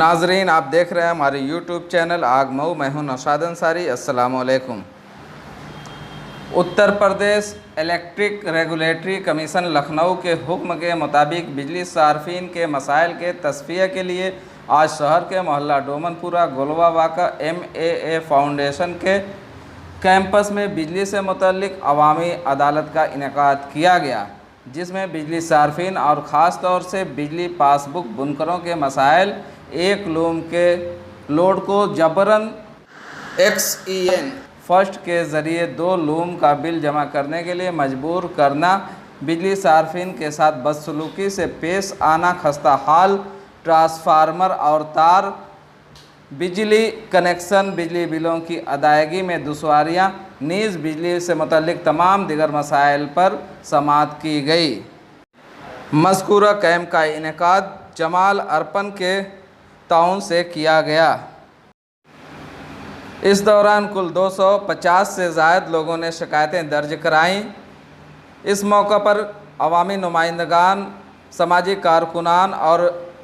नाजरीन, आप देख रहे हैं हमारे यूट्यूब चैनल आग मऊ। मैं हूं नौशाद अंसारी। अस्सलाम वालेकुम। Uttar Pradesh electric regulatory commission Lucknow के हुक्म के मुताबिक बिजली सार्फिन के मसाइल के तस्फिया के लिए आज शहर के मोहल्ला डोमनपुरा गोलवा वाका MAA फाउंडेशन के कैंपस में बिजली से मुतल्लिक अवामी अदालत का इनेकाद किया गया, जिसमें बिजली सार्फिन और ख़ास तौर से बिजली पासबुक बुनकरों के मसाइल, एक लूम के लोड को जबरन XEN फर्स्ट के ज़रिए 2 लूम का बिल जमा करने के लिए मजबूर करना, बिजली सार्फिन के साथ बदसलूकी से पेश आना, खस्ता हाल ट्रांसफार्मर और तार, बिजली कनेक्शन, बिजली बिलों की अदायगी में दुश्वारियाँ, नीज़ बिजली से मुतल्लिक तमाम दिगर मसाइल पर समाअत की गई। मज़कूरा कैंप का इनेकाद जमाल अरपन के ताउन से किया गया। इस दौरान कुल 250 से ज़ायद लोगों ने शिकायतें दर्ज कराईं। इस मौका पर अवामी नुमाइंदगान, समाजी कारकुनान और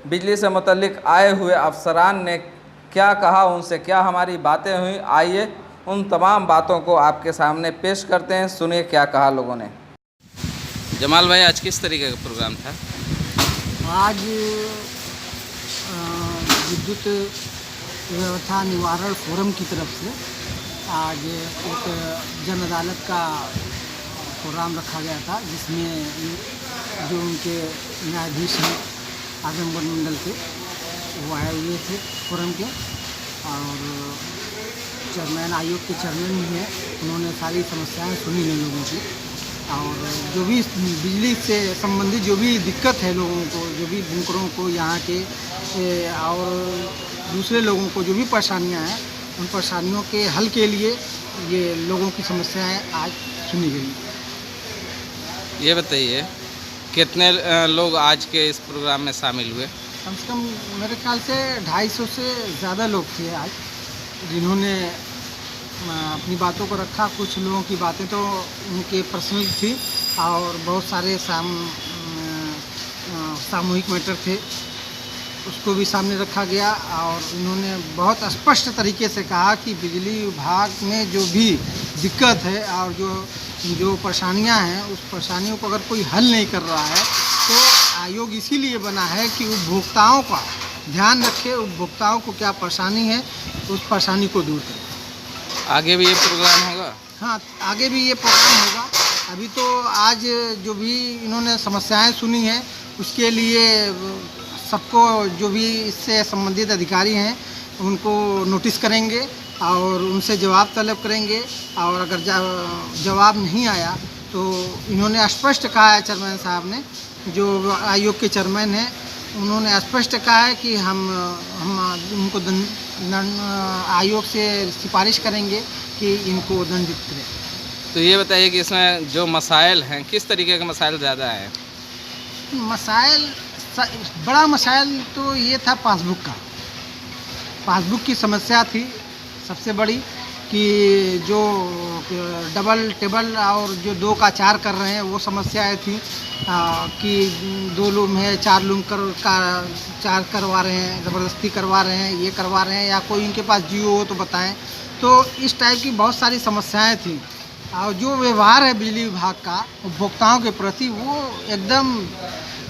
बिजली से मुतल्लिक आए हुए अफसरान ने क्या कहा, उनसे क्या हमारी बातें हुई, आइए उन तमाम बातों को आपके सामने पेश करते हैं। सुनिए क्या कहा लोगों ने। जमाल भाई, आज किस तरीके का प्रोग्राम था? आज विद्युत व्यवस्था निवारण फोरम की तरफ से आज एक जन अदालत का प्रोग्राम रखा गया था, जिसमें जो उनके न्यायाधीश हैं आजमगढ़ मंडल के, वो आए हुए थे फोरम के, और चेयरमैन, आयोग के चेयरमैन भी हैं। उन्होंने सारी समस्याएं सुनी हैं लोगों की, और जो भी बिजली से संबंधित जो भी दिक्कत है लोगों को, जो भी बुनकरों को यहाँ के और दूसरे लोगों को जो भी परेशानियाँ हैं, उन परेशानियों के हल के लिए ये लोगों की समस्याएं आज सुनी गई। ये बताइए, कितने लोग आज के इस प्रोग्राम में शामिल हुए? कम से कम मेरे ख्याल से 250 से ज़्यादा लोग थे आज, जिन्होंने अपनी बातों को रखा। कुछ लोगों की बातें तो उनके पर्सनल थी, और बहुत सारे सामूहिक मैटर थे, उसको भी सामने रखा गया। और उन्होंने बहुत स्पष्ट तरीके से कहा कि बिजली विभाग में जो भी दिक्कत है और जो परेशानियां हैं, उस परेशानियों को अगर कोई हल नहीं कर रहा है, तो आयोग इसीलिए बना है कि उपभोक्ताओं का ध्यान रखे, उपभोक्ताओं को क्या परेशानी है, उस परेशानी को दूर करे। आगे भी ये प्रोग्राम होगा? हाँ, आगे भी ये प्रोग्राम होगा। अभी तो आज जो भी इन्होंने समस्याएं सुनी हैं, उसके लिए सबको, जो भी इससे संबंधित अधिकारी हैं, उनको नोटिस करेंगे और उनसे जवाब तलब करेंगे। और अगर जवाब नहीं आया तो इन्होंने स्पष्ट कहा है, चेयरमैन साहब ने, जो आयोग के चेयरमैन हैं, उन्होंने स्पष्ट कहा है कि हम उनको आयोग से सिफारिश करेंगे कि इनको दंडित करें। तो ये बताइए कि इसमें जो मसाइल हैं, किस तरीके के मसाइल ज़्यादा हैं? मसाइल, बड़ा मसाइल तो ये था पासबुक की समस्या थी सबसे बड़ी, कि जो डबल टेबल और जो 2 का 4 कर रहे हैं, वो समस्याएं थी। कि 2 लूम है, 4 लूम का 4 करवा रहे हैं, ज़बरदस्ती करवा रहे हैं, ये करवा रहे हैं, या कोई इनके पास जियो हो तो बताएं। तो इस टाइप की बहुत सारी समस्याएं थी। और जो व्यवहार है बिजली विभाग का उपभोक्ताओं के प्रति, वो एकदम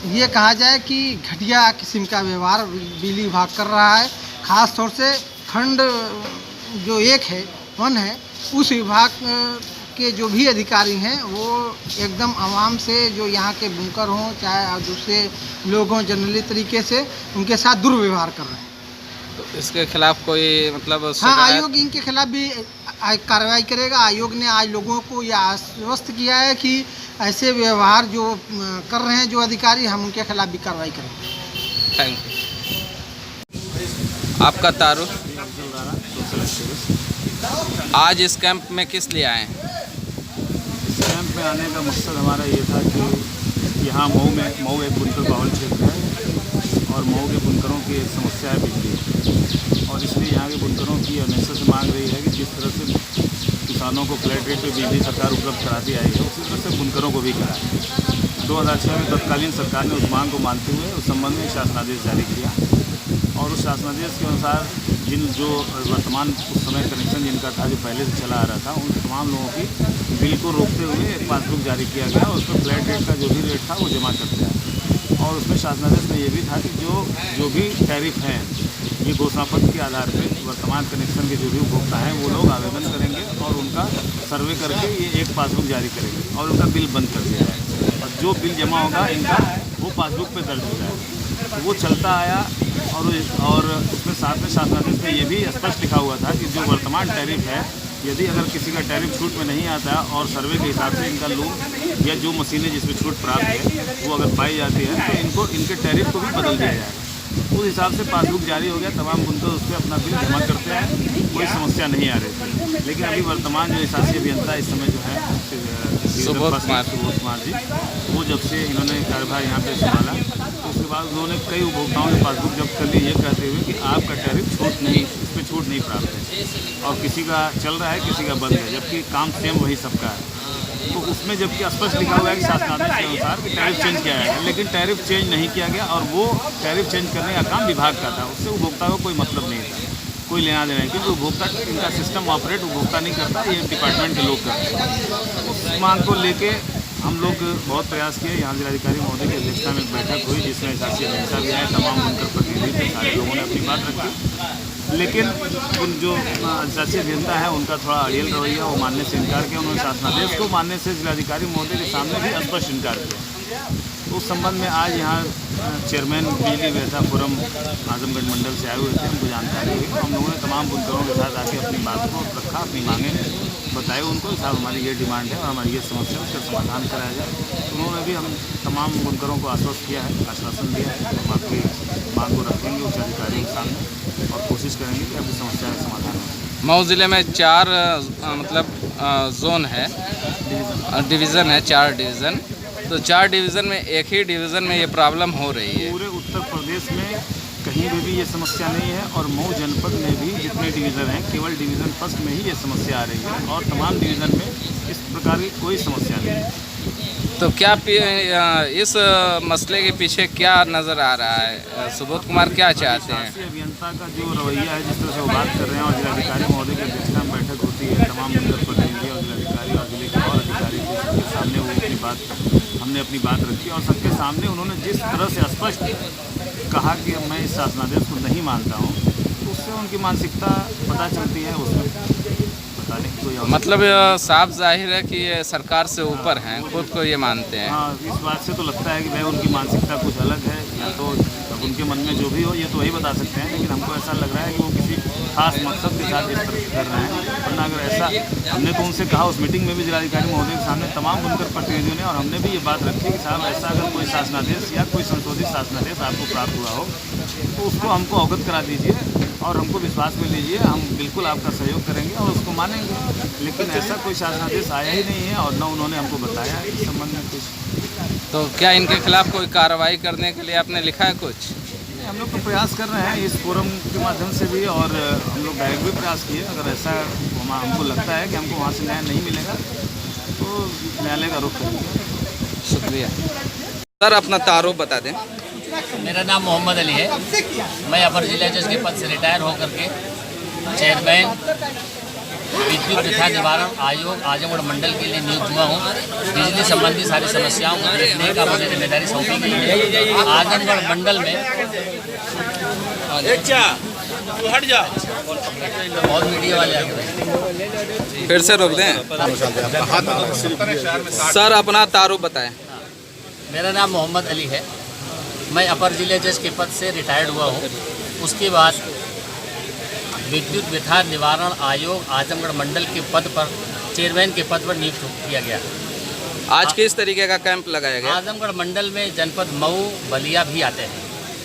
ये कहा जाए कि घटिया किस्म का व्यवहार बिजली विभाग कर रहा है। ख़ास तौर से खंड जो 1 है, उस विभाग के जो भी अधिकारी हैं, वो एकदम आवाम से, जो यहाँ के बुनकर हों चाहे दूसरे लोग हों, जनरली तरीके से उनके साथ दुर्व्यवहार कर रहे हैं। तो इसके खिलाफ कोई मतलब? हाँ, आयोग इनके खिलाफ भी कार्रवाई करेगा। आयोग ने आज लोगों को यह आश्वस्त किया है कि ऐसे व्यवहार जो कर रहे हैं जो अधिकारी, हम उनके खिलाफ भी कार्रवाई करेंगे। Thank you. आपका तारुफ? आज इस कैंप में किस लिए आए हैं? इस कैंप में आने का मकसद हमारा ये था कि यहाँ मऊ एक बुनकर बाहुल क्षेत्र है, और मऊ के बुनकरों की एक समस्या है बिजली, और इसलिए यहाँ के बुनकरों की हमेशा से मांग रही है कि जिस तरह से किसानों को फ्लैट रेट पे बिजली सरकार उपलब्ध कराती आई है, उसी तरह से बुनकरों को भी कराए। 2006 में तत्कालीन सरकार ने उस मांग को मानते हुए उस संबंध में शासनादेश जारी किया, और और उस शासनादेश के अनुसार जो वर्तमान उस समय कनेक्शन जिनका था, जो पहले से चला आ रहा था, उन तमाम लोगों की बिल को रोकते हुए एक पासबुक जारी किया गया और उसमें फ्लैट रेट का जो भी रेट था वो जमा कर दिया। और उसमें शासनादेश में ये भी था कि जो भी टैरिफ हैं, ये घोषणा पत्र के आधार पर वर्तमान कनेक्शन के जो भी उपभोक्ता हैं वो लोग आवेदन करेंगे और उनका सर्वे करके ये एक पासबुक जारी करेंगे और उनका बिल बंद कर दिया जाए और जो बिल जमा होगा इनका वो पासबुक पे दर्ज हो जाएगा। तो वो चलता आया और उसमें साथ में शासनादेश में ये भी स्पष्ट लिखा हुआ था कि जो वर्तमान टैरिफ है, यदि अगर किसी का टैरिफ छूट में नहीं आता और सर्वे के हिसाब से इनका लूम या जो मशीनें जिसमें छूट प्राप्त है वो अगर पाई जाती है तो इनको इनके टैरिफ को भी बदल दिया जाएगा। उस हिसाब से पासबुक जारी हो गया, तमाम बुनकर उस पर अपना बिल जमा करते हैं, कोई समस्या नहीं आ रही थी। लेकिन अभी वर्तमान जो शासकीय अभियंता इस समय जो है सुबोध कुमार जी, वो जब से इन्होंने कार्यभार यहाँ पे संभाला तो उसके बाद उन्होंने कई उपभोक्ताओं के पासबुक जब्त कर ली, ये कहते हुए कि आपका टैरिफ इस पर छूट नहीं प्राप्त है और किसी का चल रहा है किसी का बंद है, जबकि काम सेम वही सबका है। तो उसमें जबकि स्पष्ट लिखा हुआ है कि शासनादेश के अनुसार कि टैरिफ चेंज किया जाएगा, लेकिन टैरिफ चेंज नहीं किया गया और वो टैरिफ चेंज करने का काम विभाग का था, उससे उपभोक्ता को कोई मतलब नहीं था, कोई लेना देना है, क्योंकि उपभोक्ता इनका सिस्टम ऑपरेट उपभोक्ता नहीं करता, ये डिपार्टमेंट के लोग करते हैं। उस मांग को लेके हम लोग बहुत प्रयास किए। यहाँ जिलाधिकारी महोदय की अध्यक्षता में एक बैठक हुई जिसमें शासकीय अभियंता भी आए, तमाम बुनकर प्रतिनिधि थे, सारे लोगों ने अपनी बात रखी। लेकिन उन जो शासकीय अभियंता है उनका थोड़ा अड़ियल रवैया, वो मानने से इनकार किया। उन्होंने शासनादेश को मानने से जिलाधिकारी महोदय के सामने भी स्पष्ट इनकार किया। तो उस संबंध में आज यहाँ चेयरमैन बिजली व्यवस्था फोरम आजमगढ़ मंडल से आए हुए थे, हमको जानकारी हुई। हम लोगों ने तमाम बुनकरों के साथ आके अपनी बात को रखा, अपनी मांगें बताए उनको, साहब हमारी ये डिमांड है और हमारी ये समस्या है, उसका समाधान कराया जाए। तो उन्होंने भी हम तमाम बुनकरों को आश्वस्त किया है, आश्वासन दिया है कि हम आपकी मांग को रखेंगे उच्च अधिकारियों के सामने और कोशिश करेंगे कि आपकी समस्या का समाधान हो। मऊ ज़िले में 4 जोन है, डिवीज़न है, 4 डिवीज़न। तो 4 डिवीज़न में एक ही डिवीज़न में ये प्रॉब्लम हो रही है। पूरे उत्तर प्रदेश में कहीं भी ये समस्या नहीं है और मऊ जनपद में भी जितने डिवीज़न हैं केवल डिवीज़न फर्स्ट में ही ये समस्या आ रही है और तमाम डिवीज़न में इस प्रकार की कोई समस्या नहीं है। तो क्या इस मसले के पीछे क्या नज़र आ रहा है? सुबोध कुमार क्या चाहते हैं? शासकीय अभियंता का जो रवैया है, जिस तरह से वो बात कर रहे हैं और जिलाधिकारी महोदय की अध्यक्षता में बैठक होती है, तमाम बुनकर प्रतिनिधि और जिलाधिकारी और जिले के और अधिकारी के सामने वो हमने अपनी बात रखी और सबके सामने उन्होंने जिस तरह से स्पष्ट कहा कि मैं इस शासनादेश को नहीं मानता हूँ, तो उससे उनकी मानसिकता पता चलती है। उसमें बताने की कोई मतलब साफ जाहिर है कि ये सरकार से ऊपर हैं, खुद को ये मानते हैं। हाँ, इस बात से तो लगता है कि भाई उनकी मानसिकता कुछ अलग है, या तो अब उनके मन में जो भी हो ये तो वही बता सकते हैं, लेकिन हमको ऐसा लग रहा है कि वो किसी खास मकसद के साथ इस तरह कर रहे हैं। वरना अगर ऐसा, हमने तो उनसे कहा उस मीटिंग में भी जिलाधिकारी महोदय के सामने तमाम बुनकर प्रतिनिधियों ने, और हमने भी ये बात रखी कि साहब ऐसा अगर कोई शासनादेश या कोई संशोधित शासनादेश आपको प्राप्त हुआ हो तो उसको हमको अवगत करा दीजिए और हमको विश्वास में लीजिए, हम बिल्कुल आपका सहयोग करेंगे और उसको मानेंगे। लेकिन ऐसा कोई शासनादेश आया ही नहीं है और न उन्होंने हमको बताया इस संबंध में कुछ। तो क्या इनके खिलाफ कोई कार्रवाई करने के लिए आपने लिखा है कुछ? हम लोग तो प्रयास कर रहे हैं इस फोरम के माध्यम से भी, और हम लोग डायरेक्ट भी प्रयास किए। अगर ऐसा हमको लगता है कि हमको वहाँ से न्याय नहीं मिलेगा तो न्यायालय का रुख करेंगे। शुक्रिया सर, अपना तारुफ बता दें। मेरा नाम मोहम्मद अली है। मैं अपर जिला जज के पद से रिटायर होकर के चेयरमैन विद्युत व्यथा निवारण आयोग आजमगढ़ मंडल के लिए नियुक्त हुआ हूँ। बिजली संबंधी सारी समस्याओं को देखने का मुझे जिम्मेदारी सौंपी गई है। आजमगढ़ मंडल में बहुत मीडिया वाले आते हैं, फिर से रोक दें सर, अपना तारुफ बताएं। मेरा नाम मोहम्मद अली है। मैं अपर जिला जज के पद से रिटायर्ड हुआ हूँ। उसके बाद विद्युत व्यथा निवारण आयोग आजमगढ़ मंडल के पद पर चेयरमैन के पद पर नियुक्त किया गया। आज किस तरीके का कैंप लगाया गया? आजमगढ़ मंडल में जनपद मऊ बलिया भी आते हैं।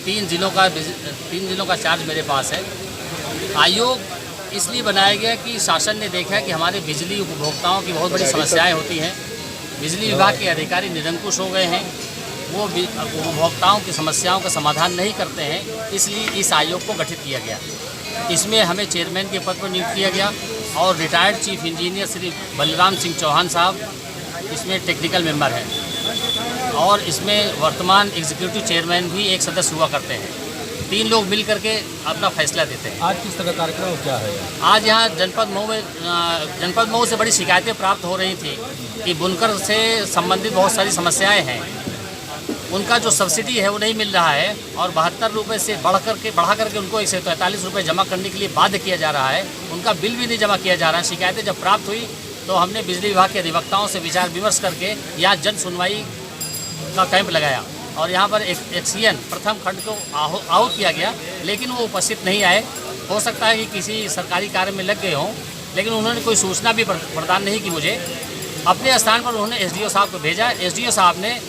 3 जिलों का चार्ज मेरे पास है। आयोग इसलिए बनाया गया कि शासन ने देखा कि हमारे बिजली उपभोक्ताओं की बहुत बड़ी समस्याएं होती हैं। बिजली विभाग के अधिकारी निरंकुश हो गए हैं, वो उपभोक्ताओं की समस्याओं का समाधान नहीं करते हैं। इसलिए इस आयोग को गठित किया गया। इसमें हमें चेयरमैन के पद पर नियुक्त किया गया और retired chief engineer Shri Balram Singh Chauhan साहब इसमें टेक्निकल मेंबर हैं और इसमें वर्तमान एग्जीक्यूटिव चेयरमैन भी एक सदस्य हुआ करते हैं। तीन लोग मिल करके अपना फैसला देते हैं। आज किस तरह का कार्यक्रम और क्या है? आज यहाँ जनपद मऊ से बड़ी शिकायतें प्राप्त हो रही थी कि बुनकर से संबंधित बहुत सारी समस्याएं हैं। उनका जो सब्सिडी है वो नहीं मिल रहा है और 72 रुपये से बढ़ा करके उनको 143 रुपये जमा करने के लिए बाध्य किया जा रहा है। उनका बिल भी नहीं जमा किया जा रहा है। शिकायतें जब प्राप्त हुई तो हमने बिजली विभाग के अधिवक्ताओं से विचार विमर्श करके यहाँ जन सुनवाई का कैंप लगाया और यहाँ पर एक CN प्रथम खंड को आहूत किया गया, लेकिन वो उपस्थित नहीं आए। हो सकता है कि किसी सरकारी कार्य में लग गए हों, लेकिन उन्होंने कोई सूचना भी प्रदान नहीं की मुझे। अपने स्थान पर उन्होंने SDO साहब को भेजा। SDO साहब ने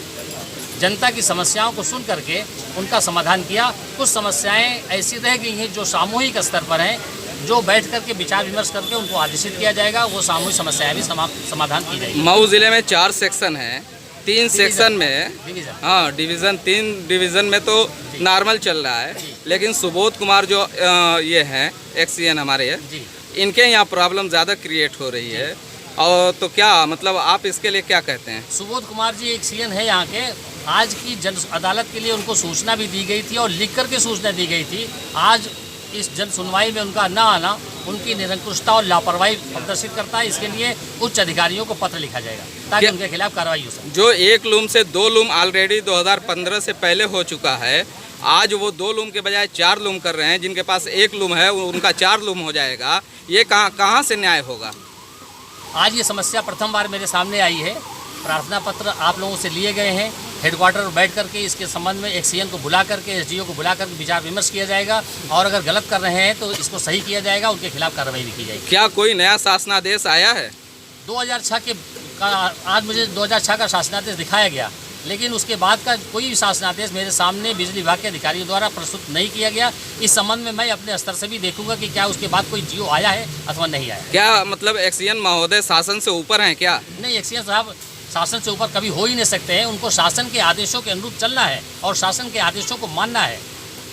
जनता की समस्याओं को सुन करके उनका समाधान किया। कुछ समस्याएं ऐसी रह गई हैं जो सामूहिक स्तर पर हैं, जो बैठ करके विचार विमर्श करके उनको आदेशित किया जाएगा। वो सामूहिक समस्याएं भी समाधान की जाएगी। मऊ जिले में 4 सेक्शन हैं, 3 सेक्शन में डिवीज़न 3 डिवीज़न में तो नॉर्मल चल रहा है, लेकिन सुबोध कुमार जो ये हैं XCN हमारे इनके यहाँ प्रॉब्लम ज़्यादा क्रिएट हो रही है। और तो क्या मतलब आप इसके लिए क्या कहते हैं? सुबोध कुमार जी XCN है यहाँ के। आज की जन अदालत के लिए उनको सूचना भी दी गई थी और लिख करके सूचना दी गई थी। आज इस जन सुनवाई में उनका न आना उनकी निरंकुशता और लापरवाही प्रदर्शित करता है। इसके लिए उच्च अधिकारियों को पत्र लिखा जाएगा ताकि उनके खिलाफ कार्रवाई हो सके। जो 1 लूम से 2 लूम ऑलरेडी 2015 से पहले हो चुका है, आज वो 2 लूम के बजाय 4 लूम कर रहे हैं। जिनके पास 1 लूम है उनका 4 लूम हो जाएगा। ये कहाँ से न्याय होगा? आज ये समस्या प्रथम बार मेरे सामने आई है। प्रार्थना पत्र आप लोगों से लिए गए हैं। हेडक्वार्टर बैठ करके इसके संबंध में XCN को बुला करके SDO को बुला करके विचार विमर्श किया जाएगा और अगर गलत कर रहे हैं तो इसको सही किया जाएगा, उनके खिलाफ कार्रवाई भी की जाएगी। क्या कोई नया शासनादेश आया है? 2006 आज मुझे 2006 का शासनादेश दिखाया गया, लेकिन उसके बाद का कोई भी शासनादेश मेरे सामने बिजली विभाग के अधिकारियों द्वारा प्रस्तुत नहीं किया गया। इस संबंध में मैं अपने स्तर से भी देखूंगा कि क्या उसके बाद कोई GO आया है अथवा नहीं आया। क्या मतलब XCN महोदय शासन से ऊपर हैं क्या? नहीं, XCN साहब शासन से ऊपर कभी हो ही नहीं सकते हैं। उनको शासन के आदेशों के अनुरूप चलना है और शासन के आदेशों को मानना है।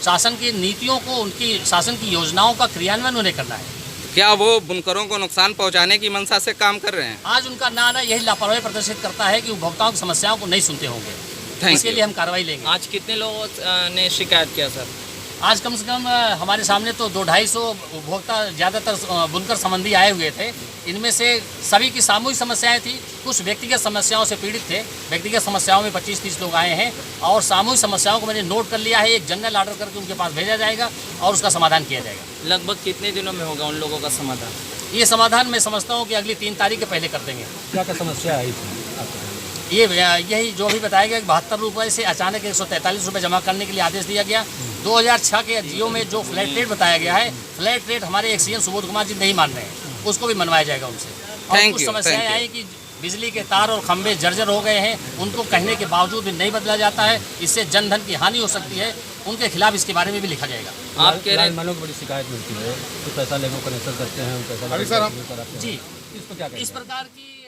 शासन की नीतियों को, उनकी शासन की योजनाओं का क्रियान्वयन उन्हें करना है। क्या वो बुनकरों को नुकसान पहुंचाने की मंशा से काम कर रहे हैं? आज उनका ना आना यही लापरवाही प्रदर्शित करता है कि उपभोक्ताओं की समस्याओं को नहीं सुनते होंगे। इसके लिए हम कार्रवाई लेंगे। आज कितने लोगों ने शिकायत किया सर? आज कम से कम हमारे सामने तो 200-250 उपभोक्ता ज़्यादातर बुनकर संबंधी आए हुए थे। इनमें से सभी की सामूहिक समस्याएं थी। कुछ व्यक्तिगत समस्याओं से पीड़ित थे। व्यक्तिगत समस्याओं में 25-30 लोग आए हैं और सामूहिक समस्याओं को मैंने नोट कर लिया है। एक जनरल ऑर्डर करके उनके पास भेजा जाएगा और उसका समाधान किया जाएगा। लगभग कितने दिनों में होगा उन लोगों का समाधान? ये समाधान मैं समझता हूँ कि अगली 3 तारीख के पहले कर देंगे। क्या क्या समस्या आई थी? यही जो भी बताया गया कि 72 रुपये से अचानक 143 रुपये जमा करने के लिए आदेश दिया गया। 2006 के GO में जो फ्लैट रेट बताया गया है, फ्लैट रेट हमारे XCN सुबोध कुमार जी नहीं मान रहे हैं, उसको भी मनवाया जाएगा उनसे। और कुछ समस्याएं आई कि बिजली के तार और खंभे जर्जर हो गए हैं, उनको कहने के बावजूद भी नहीं बदला जाता है। इससे जनधन की हानि हो सकती है। उनके खिलाफ इसके बारे में भी लिखा जाएगा। आप कह रहे हैं की बड़ी शिकायत मिलती है, तो पैसा लेकर कनेक्शन करते हैं, पैसा जी, इस प्रकार की